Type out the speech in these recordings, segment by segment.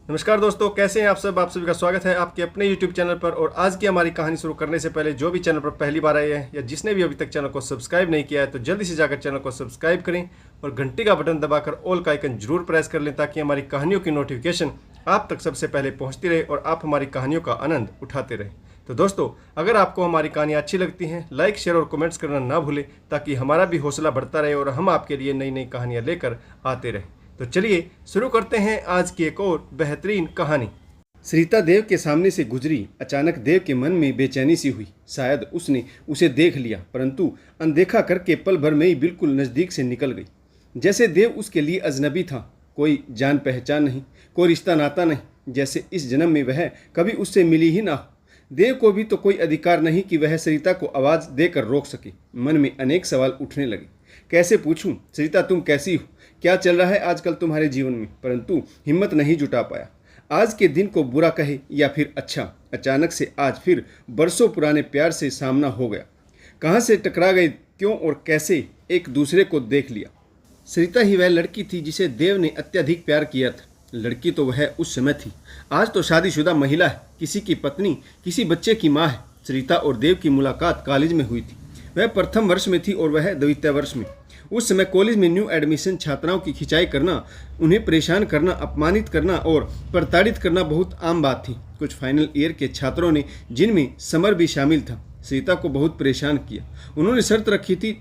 नमस्कार दोस्तों, कैसे हैं आप सब। आप सभी का स्वागत है आपके अपने YouTube चैनल पर। और आज की हमारी कहानी शुरू करने से पहले जो भी चैनल पर पहली बार आए हैं या जिसने भी अभी तक चैनल को सब्सक्राइब नहीं किया है तो जल्दी से जाकर चैनल को सब्सक्राइब करें और घंटी का बटन दबाकर ऑल का आइकन जरूर प्रेस कर लें ताकि हमारी कहानियों की नोटिफिकेशन आप तक सबसे पहले पहुँचती रहे और आप हमारी कहानियों का आनंद उठाते रहें। तो दोस्तों, अगर आपको हमारी कहानियाँ अच्छी लगती हैं, लाइक शेयर और कमेंट्स करना ना भूलें ताकि हमारा भी हौसला बढ़ता रहे और हम आपके लिए नई नई कहानियाँ लेकर आते रहें। तो चलिए शुरू करते हैं आज की एक और बेहतरीन कहानी। सरिता देव के सामने से गुजरी। अचानक देव के मन में बेचैनी सी हुई। शायद उसने उसे देख लिया, परंतु अनदेखा करके पल भर में ही बिल्कुल नज़दीक से निकल गई। जैसे देव उसके लिए अजनबी था, कोई जान पहचान नहीं, कोई रिश्ता नाता नहीं, जैसे इस जन्म में वह कभी उससे मिली ही ना हो। देव को भी तो कोई अधिकार नहीं कि वह सरिता को आवाज़ देकर रोक सके। मन में अनेक सवाल उठने लगे। कैसे पूछूं, सरिता तुम कैसी हो, क्या चल रहा है आजकल तुम्हारे जीवन में, परंतु हिम्मत नहीं जुटा पाया। आज के दिन को बुरा कहे या फिर अच्छा, अचानक से आज फिर बरसों पुराने प्यार से सामना हो गया। कहाँ से टकरा गए, क्यों और कैसे एक दूसरे को देख लिया। सरिता ही वह लड़की थी जिसे देव ने अत्यधिक प्यार किया था। लड़की तो वह उस समय थी, आज तो शादीशुदा महिला है, किसी की पत्नी, किसी बच्चे की माँ है। सरिता और देव की मुलाकात कॉलेज में हुई थी। वह प्रथम वर्ष में थी और वह द्वितीय वर्ष में। उस समय कॉलेज में न्यू एडमिशन छात्राओं की खिंचाई करना, उन्हें परेशान करना, अपमानित करना और प्रताड़ित करना बहुत आम बात थी। कुछ फाइनल ईयर के छात्रों ने, जिनमें समर भी शामिल था, सरिता को बहुत परेशान किया। उन्होंने शर्त रखी थी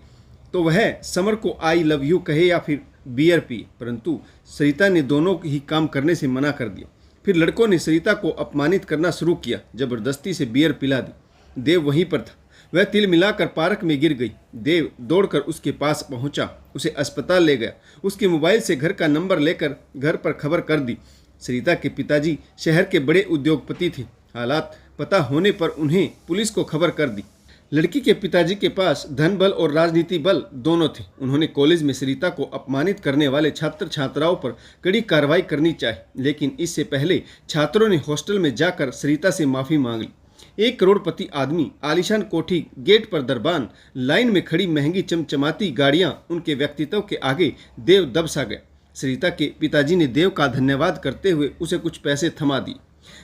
तो वह समर को आई लव यू कहे या फिर बियर पिए, परंतु सरिता ने दोनों ही काम करने से मना कर दिया। फिर लड़कों ने सरिता को अपमानित करना शुरू किया, जबरदस्ती से बियर पिला दी। देव वहीं पर था। वह तिल मिलाकर पार्क में गिर गई। देव दौड़कर उसके पास पहुंचा, उसे अस्पताल ले गया। उसके मोबाइल से घर का नंबर लेकर घर पर खबर कर दी। सरिता के पिताजी शहर के बड़े उद्योगपति थे। हालात पता होने पर उन्हें पुलिस को खबर कर दी। लड़की के पिताजी के पास धन बल और राजनीति बल दोनों थे। उन्होंने कॉलेज में सरिता को अपमानित करने वाले छात्र छात्राओं पर कड़ी कार्रवाई करनी चाहिए, लेकिन इससे पहले छात्रों ने हॉस्टल में जाकर सरिता से माफ़ी मांग ली। एक करोड़पति आदमी, आलीशान कोठी, गेट पर दरबान, लाइन में खड़ी महंगी चमचमाती गाड़ियां, उनके व्यक्तित्व के आगे देव दब सा गया। सरिता के पिताजी ने देव का धन्यवाद करते हुए उसे कुछ पैसे थमा दिए।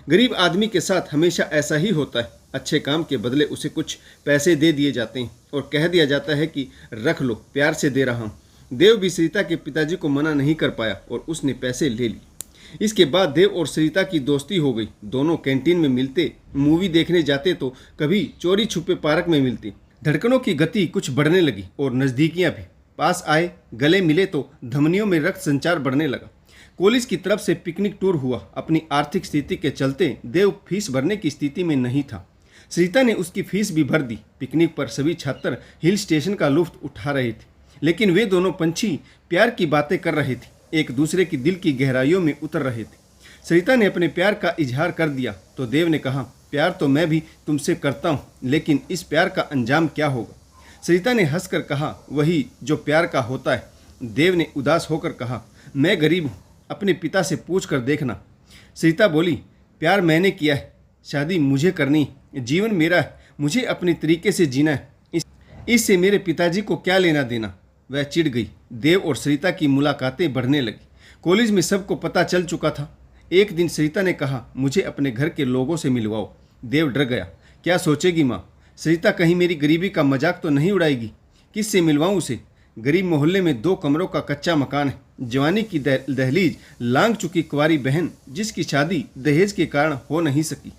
गरीब आदमी के साथ हमेशा ऐसा ही होता है, अच्छे काम के बदले उसे कुछ पैसे दे दिए जाते हैं और कह दिया जाता है कि रख लो, प्यार से दे रहा हूँ। देव भी सरिता के पिताजी को मना नहीं कर पाया और उसने पैसे ले लिए। इसके बाद देव और सरिता की दोस्ती हो गई। दोनों कैंटीन में मिलते, मूवी देखने जाते तो कभी चोरी छुपे पार्क में मिलते। धड़कनों की गति कुछ बढ़ने लगी और नज़दीकियां भी। पास आए, गले मिले तो धमनियों में रक्त संचार बढ़ने लगा। कॉलेज की तरफ से पिकनिक टूर हुआ। अपनी आर्थिक स्थिति के चलते देव फीस भरने की स्थिति में नहीं था। सरिता ने उसकी फीस भी भर दी। पिकनिक पर सभी छात्र हिल स्टेशन का लुत्फ उठा रहे थे, लेकिन वे दोनों पंछी प्यार की बातें कर रहे थे, एक दूसरे की दिल की गहराइयों में उतर रहे थे। सरिता ने अपने प्यार का इजहार कर दिया तो देव ने कहा, प्यार तो मैं भी तुमसे करता हूँ, लेकिन इस प्यार का अंजाम क्या होगा। सरिता ने हंसकर कहा, वही जो प्यार का होता है। देव ने उदास होकर कहा, मैं गरीब हूँ, अपने पिता से पूछ कर देखना। सरिता बोली, प्यार मैंने किया है, शादी मुझे करनी है, जीवन मेरा है, मुझे अपने तरीके से जीना है, इससे मेरे पिताजी को क्या लेना देना। वह चिढ़ गई। देव और सरिता की मुलाकातें बढ़ने लगी। कॉलेज में सबको पता चल चुका था। एक दिन सरिता ने कहा, मुझे अपने घर के लोगों से मिलवाओ। देव डर गया। क्या सोचेगी माँ? सरिता कहीं मेरी गरीबी का मजाक तो नहीं उड़ाएगी? किससे मिलवाऊँ उसे? गरीब मोहल्ले में 2 कमरों का कच्चा मकान है, जवानी की दहलीज लांघ चुकी कुंवारी बहन, जिसकी शादी दहेज के कारण हो नहीं सकी।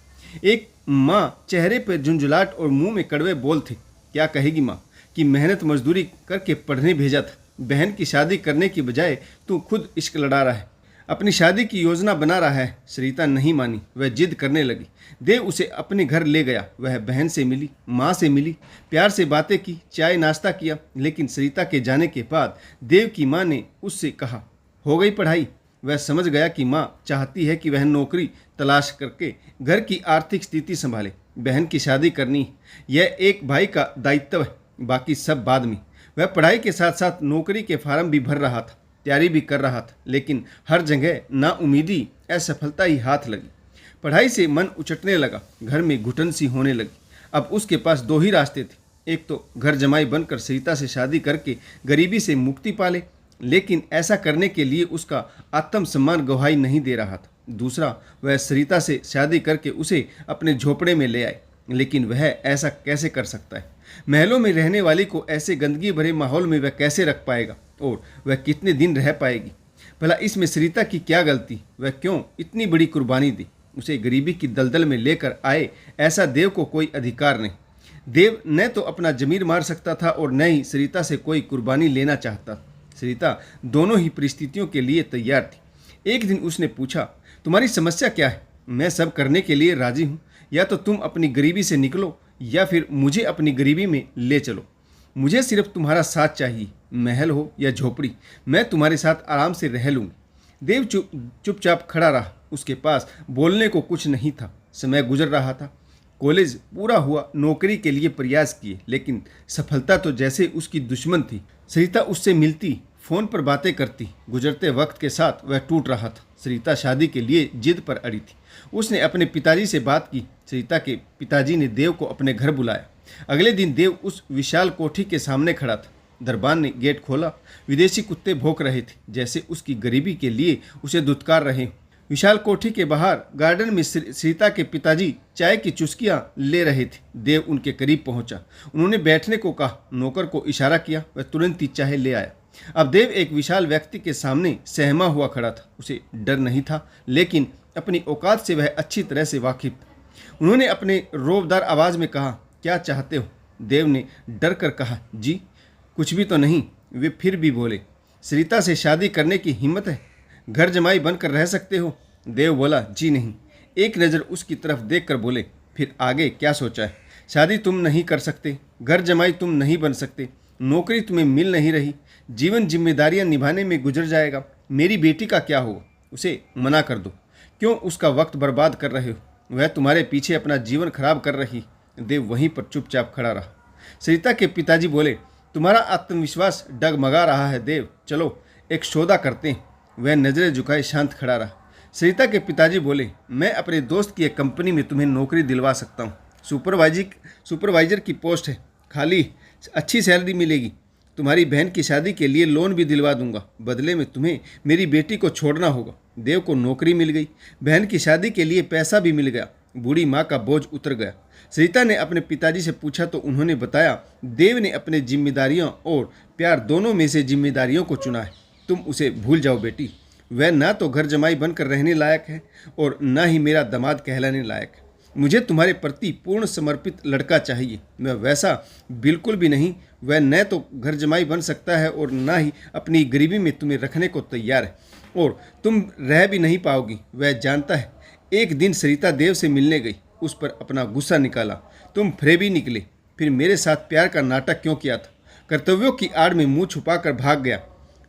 एक माँ, चेहरे पर झुंझुलाहट और मुंह में कड़वे बोल थे। क्या कहेगी माँ कि मेहनत मजदूरी करके पढ़ने भेजा था, बहन की शादी करने की बजाय तू खुद इश्क लड़ा रहा है, अपनी शादी की योजना बना रहा है। सरिता नहीं मानी, वह जिद करने लगी। देव उसे अपने घर ले गया। वह बहन से मिली, माँ से मिली, प्यार से बातें की, चाय नाश्ता किया। लेकिन सरिता के जाने के बाद देव की माँ ने उससे कहा, हो गई पढ़ाई। वह समझ गया कि माँ चाहती है कि वह नौकरी तलाश करके घर की आर्थिक स्थिति संभाले। बहन की शादी करनी, यह एक भाई का दायित्व है, बाकी सब बाद में। वह पढ़ाई के साथ साथ नौकरी के फार्म भी भर रहा था, तैयारी भी कर रहा था, लेकिन हर जगह नाउमीदी, असफलता ही हाथ लगी। पढ़ाई से मन उचटने लगा, घर में घुटन सी होने लगी। अब उसके पास 2 ही रास्ते थे, एक तो घर जमाई बनकर सरिता से शादी करके गरीबी से मुक्ति पा ले, लेकिन ऐसा करने के लिए उसका आत्मसम्मान गवाही नहीं दे रहा था। दूसरा, वह सरिता से शादी करके उसे अपने झोपड़े में ले आए, लेकिन वह ऐसा कैसे कर सकता है? महलों में रहने वाली को ऐसे गंदगी भरे माहौल में वह कैसे रख पाएगा और वह कितने दिन रह पाएगी? भला इसमें सरिता की क्या गलती? वह क्यों इतनी बड़ी कुर्बानी दी? उसे गरीबी की दलदल में लेकर आए ऐसा देव को कोई अधिकार नहीं। देव न तो अपना जमीर मार सकता था और न ही सरिता से कोई कुर्बानी लेना चाहता। सरिता दोनों ही परिस्थितियों के लिए तैयार थी। एक दिन उसने पूछा, तुम्हारी समस्या क्या है? मैं सब करने के लिए राजी हूँ। या तो तुम अपनी गरीबी से निकलो या फिर मुझे अपनी गरीबी में ले चलो। मुझे सिर्फ तुम्हारा साथ चाहिए, महल हो या झोपड़ी, मैं तुम्हारे साथ आराम से रह लूँगी। देव चुपचाप खड़ा रहा। उसके पास बोलने को कुछ नहीं था। समय गुजर रहा था। कॉलेज पूरा हुआ, नौकरी के लिए प्रयास किए, लेकिन सफलता तो जैसे उसकी दुश्मन थी। सरिता उससे मिलती, फोन पर बातें करती। गुजरते वक्त के साथ वह टूट रहा था। सरिता शादी के लिए जिद पर अड़ी थी। उसने अपने पिताजी से बात की। सरिता के पिताजी ने देव को अपने घर बुलाया। अगले दिन देव उस विशाल कोठी के सामने खड़ा था। दरबान ने गेट खोला। विदेशी कुत्ते भौंक रहे थे, जैसे उसकी गरीबी के लिए उसे दुत्कार रहे। विशाल कोठी के बाहर गार्डन में सरिता के पिताजी चाय की चुस्कियां ले रहे थे। देव उनके करीब पहुंचा। उन्होंने बैठने को कहा। नौकर को इशारा किया। वह तुरंत ही चाय ले आया। अब देव एक विशाल व्यक्ति के सामने सहमा हुआ खड़ा था। उसे डर नहीं था, लेकिन अपनी औकात से वह अच्छी तरह से वाकिफ था। उन्होंने अपने रोबदार आवाज में कहा, क्या चाहते हो? देव ने डर कर कहा, जी कुछ भी तो नहीं। वे फिर भी बोले, सरिता से शादी करने की हिम्मत है? घर जमाई बनकर रह सकते हो? देव बोला, जी नहीं। एक नज़र उसकी तरफ देखकर बोले, फिर आगे क्या सोचा है? शादी तुम नहीं कर सकते, घर जमाई तुम नहीं बन सकते, नौकरी तुम्हें मिल नहीं रही, जीवन जिम्मेदारियां निभाने में गुजर जाएगा। मेरी बेटी का क्या होगा? उसे मना कर दो। क्यों उसका वक्त बर्बाद कर रहे हो? वह तुम्हारे पीछे अपना जीवन खराब कर रही। देव वहीं पर चुपचाप खड़ा रहा। सरिता के पिताजी बोले, तुम्हारा आत्मविश्वास डगमगा रहा है देव, चलो एक सौदा करते हैं। वह नजरें झुकाए शांत खड़ा रहा। सरिता के पिताजी बोले, मैं अपने दोस्त की एक कंपनी में तुम्हें नौकरी दिलवा सकता हूँ। सुपरवाइजर की पोस्ट है खाली, अच्छी सैलरी मिलेगी। तुम्हारी बहन की शादी के लिए लोन भी दिलवा दूंगा। बदले में तुम्हें मेरी बेटी को छोड़ना होगा। देव को नौकरी मिल गई, बहन की शादी के लिए पैसा भी मिल गया। बूढ़ी माँ का बोझ उतर गया। सरिता ने अपने पिताजी से पूछा तो उन्होंने बताया, देव ने अपने जिम्मेदारियों और प्यार दोनों में से जिम्मेदारियों को चुना है। तुम उसे भूल जाओ बेटी। वह ना तो घर जमाई बनकर रहने लायक है और ना ही मेरा दामाद कहलाने लायक है। मुझे तुम्हारे प्रति पूर्ण समर्पित लड़का चाहिए। मैं वैसा बिल्कुल भी नहीं। वह न तो घर जमाई बन सकता है और ना ही अपनी गरीबी में तुम्हें रखने को तैयार है, और तुम रह भी नहीं पाओगी। वह जानता है। एक दिन सरिता देव से मिलने गई, उस पर अपना गुस्सा निकाला। तुम फरेबी निकले। फिर मेरे साथ प्यार का नाटक क्यों किया था? कर्तव्यों की आड़ में मुंह छुपाकर भाग गया।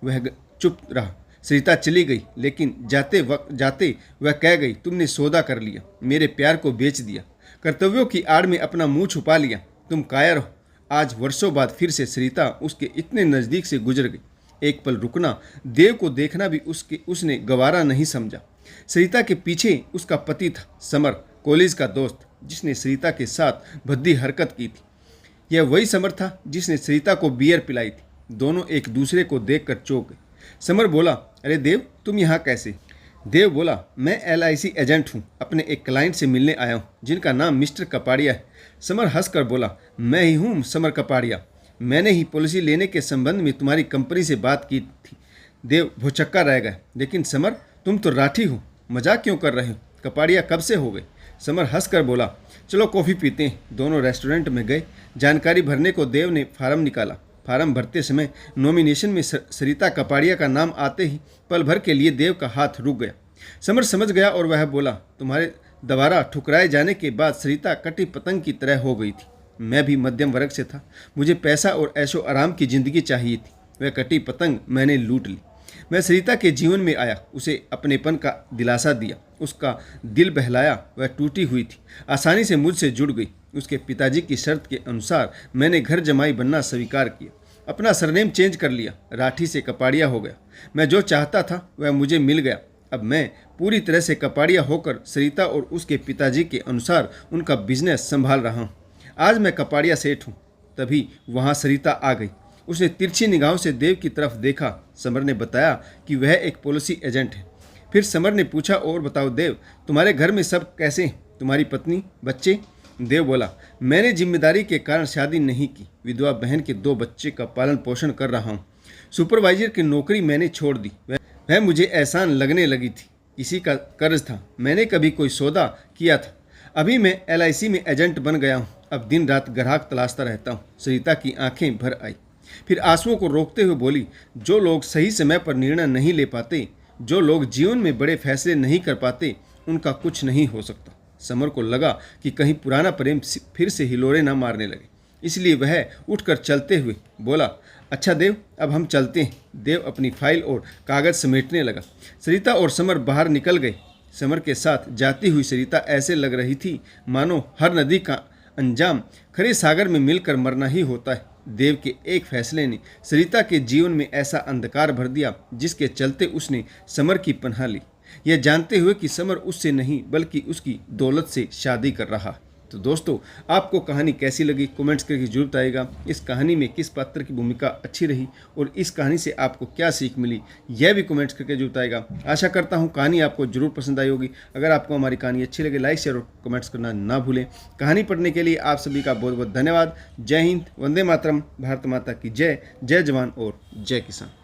वह चुप रहा। सरिता चली गई, लेकिन जाते वह कह गई, तुमने सौदा कर लिया, मेरे प्यार को बेच दिया, कर्तव्यों की आड़ में अपना मुंह छुपा लिया। तुम कायर हो। आज वर्षों बाद फिर से सरिता उसके इतने नज़दीक से गुजर गई। एक पल रुकना, देव को देखना भी उसने गवारा नहीं समझा। सरिता के पीछे उसका पति था, समर, कॉलेज का दोस्त, जिसने सरिता के साथ भद्दी हरकत की थी। यह वही समर था जिसने सरिता को बियर पिलाई थी। दोनों एक दूसरे को देखकर चौंक गए। समर बोला, अरे देव, तुम यहाँ कैसे? देव बोला, मैं LIC एजेंट हूँ, अपने एक क्लाइंट से मिलने आया हूँ जिनका नाम मिस्टर कपाड़िया है। समर हंसकर बोला, मैं ही हूँ समर कपाड़िया। मैंने ही पॉलिसी लेने के संबंध में तुम्हारी कंपनी से बात की थी। देव भौचक्का रह गया। लेकिन समर, तुम तो राठी हो, मजाक क्यों कर रहे हो? कपाड़िया कब से हो गए? समर हंसकर बोला, चलो कॉफ़ी पीते हैं। दोनों रेस्टोरेंट में गए। जानकारी भरने को देव ने फार्म निकाला। फार्म भरते समय नॉमिनेशन में सरिता कपाड़िया का नाम आते ही पल भर के लिए देव का हाथ रुक गया। समर समझ गया और वह बोला, तुम्हारे दोबारा ठुकराए जाने के बाद सरिता कटी पतंग की तरह हो गई थी। मैं भी मध्यम वर्ग से था। मुझे पैसा और ऐशो आराम की ज़िंदगी चाहिए थी। वह कटी पतंग मैंने लूट ली। मैं सरिता के जीवन में आया, उसे अपनेपन का दिलासा दिया, उसका दिल बहलाया। वह टूटी हुई थी, आसानी से मुझसे जुड़ गई। उसके पिताजी की शर्त के अनुसार मैंने घर जमाई बनना स्वीकार किया। अपना सरनेम चेंज कर लिया, राठी से कपाड़िया हो गया। मैं जो चाहता था वह मुझे मिल गया। अब मैं पूरी तरह से कपाड़िया होकर सरिता और उसके पिताजी के अनुसार उनका बिजनेस संभाल रहा हूँ। आज मैं कपाड़िया सेठ हूँ। तभी वहाँ सरिता आ गई। उसने तिरछी निगाहों से देव की तरफ देखा। समर ने बताया कि वह एक पॉलिसी एजेंट है। फिर समर ने पूछा, और बताओ देव, तुम्हारे घर में सब कैसे हैं? तुम्हारी पत्नी, बच्चे? देव बोला, मैंने जिम्मेदारी के कारण शादी नहीं की, विधवा बहन के 2 बच्चे का पालन पोषण कर रहा हूँ। सुपरवाइजर की नौकरी मैंने छोड़ दी, वह मुझे एहसान लगने लगी थी। किसी का कर्ज था, मैंने कभी कोई सौदा किया था। अभी मैं LIC में एजेंट बन गया हूँ। अब दिन रात ग्राहक तलाशता रहता हूँ। सरिता की आंखें भर आई। फिर आंसुओं को रोकते हुए बोली, जो लोग सही समय पर निर्णय नहीं ले पाते, जो लोग जीवन में बड़े फैसले नहीं कर पाते, उनका कुछ नहीं हो सकता। समर को लगा कि कहीं पुराना प्रेम फिर से हिलोरे न मारने लगे, इसलिए वह उठकर चलते हुए बोला, अच्छा देव, अब हम चलते हैं। देव अपनी फाइल और कागज समेटने लगा। सरिता और समर बाहर निकल गए। समर के साथ जाती हुई सरिता ऐसे लग रही थी मानो हर नदी का अंजाम खरे सागर में मिलकर मरना ही होता है। देव के एक फैसले ने सरिता के जीवन में ऐसा अंधकार भर दिया जिसके चलते उसने समर की पनाह ली, यह जानते हुए कि समर उससे नहीं बल्कि उसकी दौलत से शादी कर रहा। तो दोस्तों, आपको कहानी कैसी लगी कमेंट्स करके जरूर बताइएगा। इस कहानी में किस पात्र की भूमिका अच्छी रही और इस कहानी से आपको क्या सीख मिली, यह भी कमेंट्स करके जरूर बताइएगा। आशा करता हूँ कहानी आपको जरूर पसंद आई होगी। अगर आपको हमारी कहानी अच्छी लगे, लाइक शेयर और कमेंट्स करना ना भूलें। कहानी पढ़ने के लिए आप सभी का बहुत बहुत धन्यवाद। जय हिंद, वंदे मातरम, भारत माता की जय। जय जवान और जय किसान।